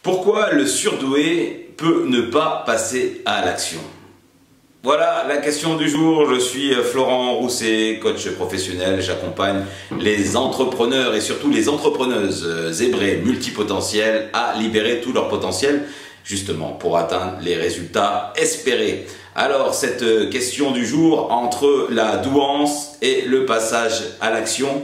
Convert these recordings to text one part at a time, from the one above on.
Pourquoi le surdoué peut ne pas passer à l'action? Voilà la question du jour. Je suis Florent Rousset, coach professionnel. J'accompagne les entrepreneurs et surtout les entrepreneuses zébrées multipotentielles à libérer tout leur potentiel justement pour atteindre les résultats espérés. Alors cette question du jour entre la douance et le passage à l'action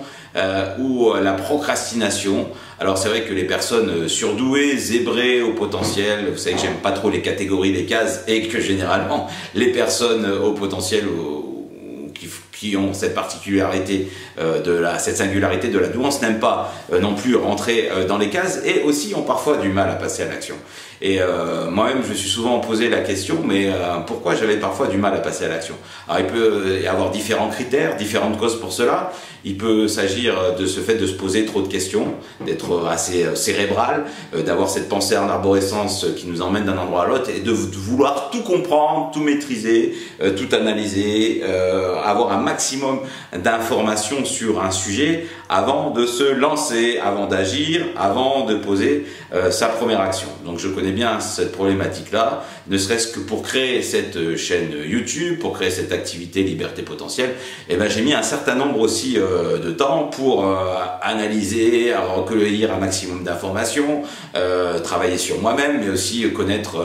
ou la procrastination. Alors c'est vrai que les personnes surdouées, zébrées au potentiel, vous savez que j'aime pas trop les catégories, les cases, et que généralement les personnes au potentiel qui ont cette particularité cette singularité de la douance n'aiment pas non plus rentrer dans les cases et aussi ont parfois du mal à passer à l'action. Et moi-même je me suis souvent posé la question, mais pourquoi j'avais parfois du mal à passer à l'action? Alors il peut y avoir différents critères, différentes causes pour cela. Il peut s'agir de ce fait de se poser trop de questions, d'être assez cérébral, d'avoir cette pensée en arborescence qui nous emmène d'un endroit à l'autre et de vouloir tout comprendre, tout maîtriser, tout analyser, avoir un maximum d'informations sur un sujet avant de se lancer, avant d'agir, avant de poser sa première action. Donc je connais bien cette problématique-là, ne serait-ce que pour créer cette chaîne YouTube, pour créer cette activité Liberté Potentielle, et ben j'ai mis un certain nombre aussi de temps pour analyser, recueillir un maximum d'informations, travailler sur moi-même, mais aussi connaître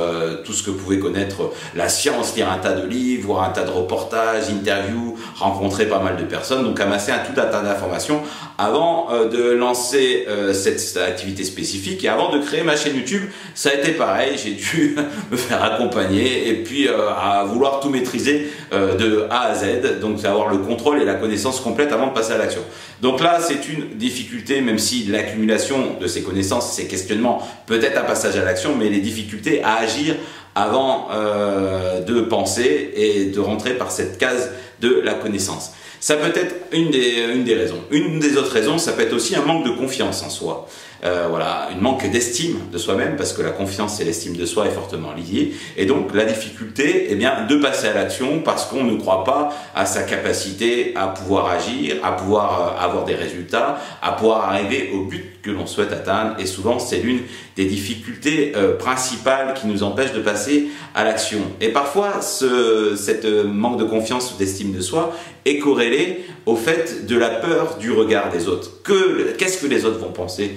tout ce que pouvait connaître la science, lire un tas de livres, voir un tas de reportages, interviews, rencontrer pas mal de personnes, donc amasser tout un tas d'informations avant de lancer cette activité spécifique et avant de créer ma chaîne YouTube. Ça a été pareil, j'ai dû me faire accompagner et puis à vouloir tout maîtriser de A à Z, donc avoir le contrôle et la connaissance complète avant de passer à l'action. Donc là c'est une difficulté, même si l'accumulation de ces connaissances, ces questionnements peut être un passage à l'action, mais les difficultés à agir avant de penser et de rentrer par cette case de la connaissance. Ça peut être une des raisons. Une des autres raisons, ça peut être aussi un manque de confiance en soi. Voilà, un manque d'estime de soi-même, parce que la confiance et l'estime de soi est fortement liée. Et donc la difficulté, eh bien, de passer à l'action parce qu'on ne croit pas à sa capacité à pouvoir agir, à pouvoir avoir des résultats, à pouvoir arriver au but que l'on souhaite atteindre. Et souvent, c'est l'une des difficultés principales qui nous empêche de passer à l'action. Et parfois, cette manque de confiance ou d'estime de soi est corrélé au fait de la peur du regard des autres. Qu'est-ce que les autres vont penser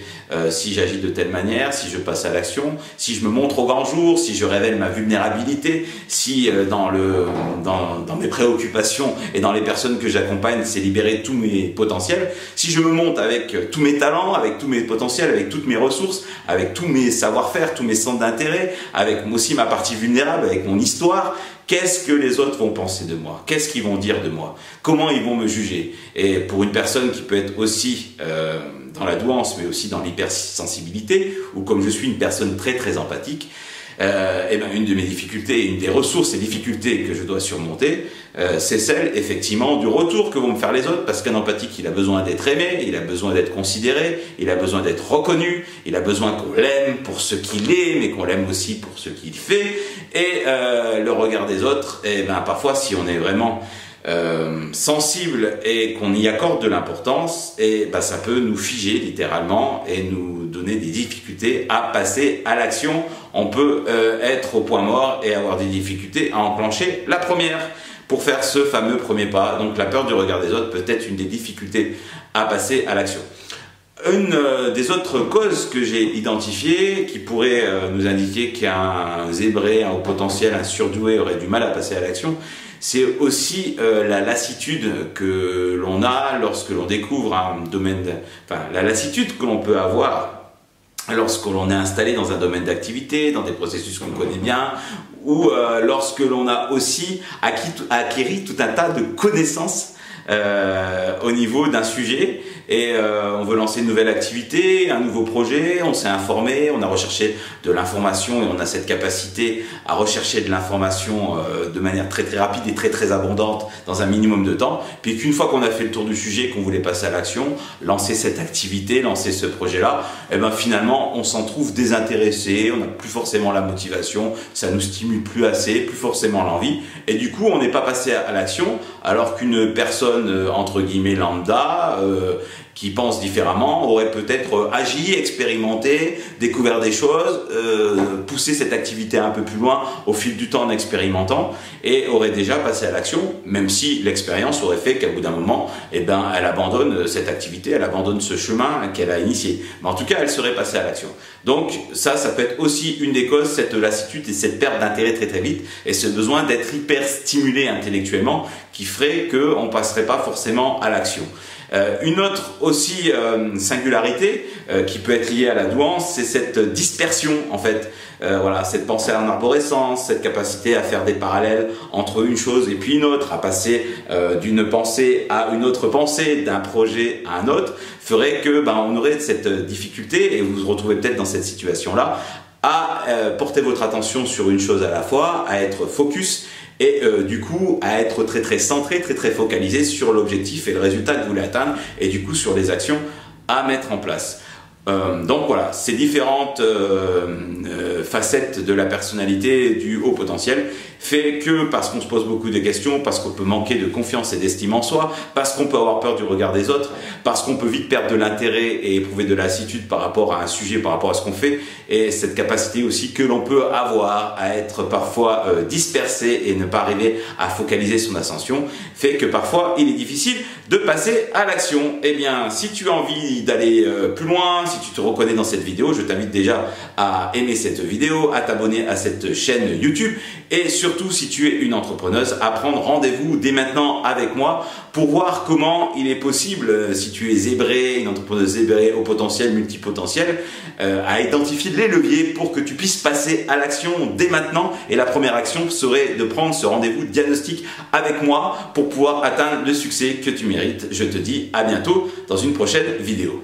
si j'agis de telle manière, si je passe à l'action, si je me montre au grand jour, si je révèle ma vulnérabilité, si dans mes préoccupations et dans les personnes que j'accompagne, c'est libérer tous mes potentiels, si je me montre avec tous mes talents, avec tous mes potentiels, avec toutes mes ressources, avec tous mes savoir-faire, tous mes centres d'intérêt, avec aussi ma partie vulnérable, avec mon histoire, qu'est-ce que les autres vont penser de moi? Qu'est-ce qu'ils vont dire de moi? Comment ils vont me juger? Et pour une personne qui peut être aussi dans la douance, mais aussi dans l'hypersensibilité, ou comme je suis une personne très très empathique, et ben une de mes difficultés, une des ressources et difficultés que je dois surmonter, c'est celle effectivement du retour que vont me faire les autres, parce qu'un empathique, il a besoin d'être aimé, il a besoin d'être considéré, il a besoin d'être reconnu, il a besoin qu'on l'aime pour ce qu'il est, mais qu'on l'aime aussi pour ce qu'il fait. Et le regard des autres, et ben parfois si on est vraiment sensible et qu'on y accorde de l'importance, et ben ça peut nous figer littéralement et nous donner des difficultés à passer à l'action. On peut être au point mort et avoir des difficultés à enclencher la première pour faire ce fameux premier pas. Donc la peur du regard des autres peut être une des difficultés à passer à l'action. Une des autres causes que j'ai identifiées qui pourrait nous indiquer qu'un zébré, un haut potentiel, un surdoué aurait du mal à passer à l'action, c'est aussi la lassitude que l'on a lorsque l'on découvre un domaine, la lassitude que l'on peut avoir lorsque l'on est installé dans un domaine d'activité, dans des processus qu'on connaît bien, ou lorsque l'on a aussi acquis tout un tas de connaissances au niveau d'un sujet et on veut lancer une nouvelle activité, un nouveau projet, on s'est informé, on a recherché de l'information et on a cette capacité à rechercher de l'information de manière très très rapide et très très abondante dans un minimum de temps, puis qu'une fois qu'on a fait le tour du sujet, qu'on voulait passer à l'action, lancer cette activité, lancer ce projet-là, et ben finalement on s'en trouve désintéressé, on n'a plus forcément la motivation, ça nous stimule plus assez, plus forcément l'envie, et du coup on n'est pas passé à l'action, alors qu'une personne entre guillemets lambda qui pense différemment aurait peut-être agi, expérimenté, découvert des choses, poussé cette activité un peu plus loin au fil du temps en expérimentant et aurait déjà passé à l'action, même si l'expérience aurait fait qu'à bout d'un moment, eh ben, elle abandonne cette activité, elle abandonne ce chemin qu'elle a initié. Mais en tout cas, elle serait passée à l'action. Donc ça peut être aussi une des causes, cette lassitude et cette perte d'intérêt très très vite et ce besoin d'être hyper stimulé intellectuellement qui ferait qu'on ne passerait pas forcément à l'action. Une autre aussi singularité qui peut être liée à la douance, c'est cette dispersion en fait. Voilà, cette pensée en arborescence, cette capacité à faire des parallèles entre une chose et puis une autre, à passer d'une pensée à une autre pensée, d'un projet à un autre, ferait que on aurait cette difficulté, et vous vous retrouvez peut-être dans cette situation-là, à porter votre attention sur une chose à la fois, à être focus, et du coup à être très très centré, très très focalisé sur l'objectif et le résultat que vous voulez atteindre, et du coup sur les actions à mettre en place. Donc voilà, ces différentes facettes de la personnalité du haut potentiel fait que parce qu'on se pose beaucoup de questions, parce qu'on peut manquer de confiance et d'estime en soi, parce qu'on peut avoir peur du regard des autres, parce qu'on peut vite perdre de l'intérêt et éprouver de la lassitude par rapport à un sujet, par rapport à ce qu'on fait, et cette capacité aussi que l'on peut avoir à être parfois dispersé et ne pas arriver à focaliser son ascension, fait que parfois il est difficile de passer à l'action. Eh bien, si tu as envie d'aller plus loin, si tu te reconnais dans cette vidéo, je t'invite déjà à aimer cette vidéo, à t'abonner à cette chaîne YouTube, et surtout si tu es une entrepreneuse, à prendre rendez-vous dès maintenant avec moi pour voir comment il est possible, si tu es zébré, une entrepreneuse zébrée au potentiel, multipotentiel, à identifier les leviers pour que tu puisses passer à l'action dès maintenant. Et la première action serait de prendre ce rendez-vous diagnostic avec moi pour pouvoir atteindre le succès que tu mérites. Je te dis à bientôt dans une prochaine vidéo.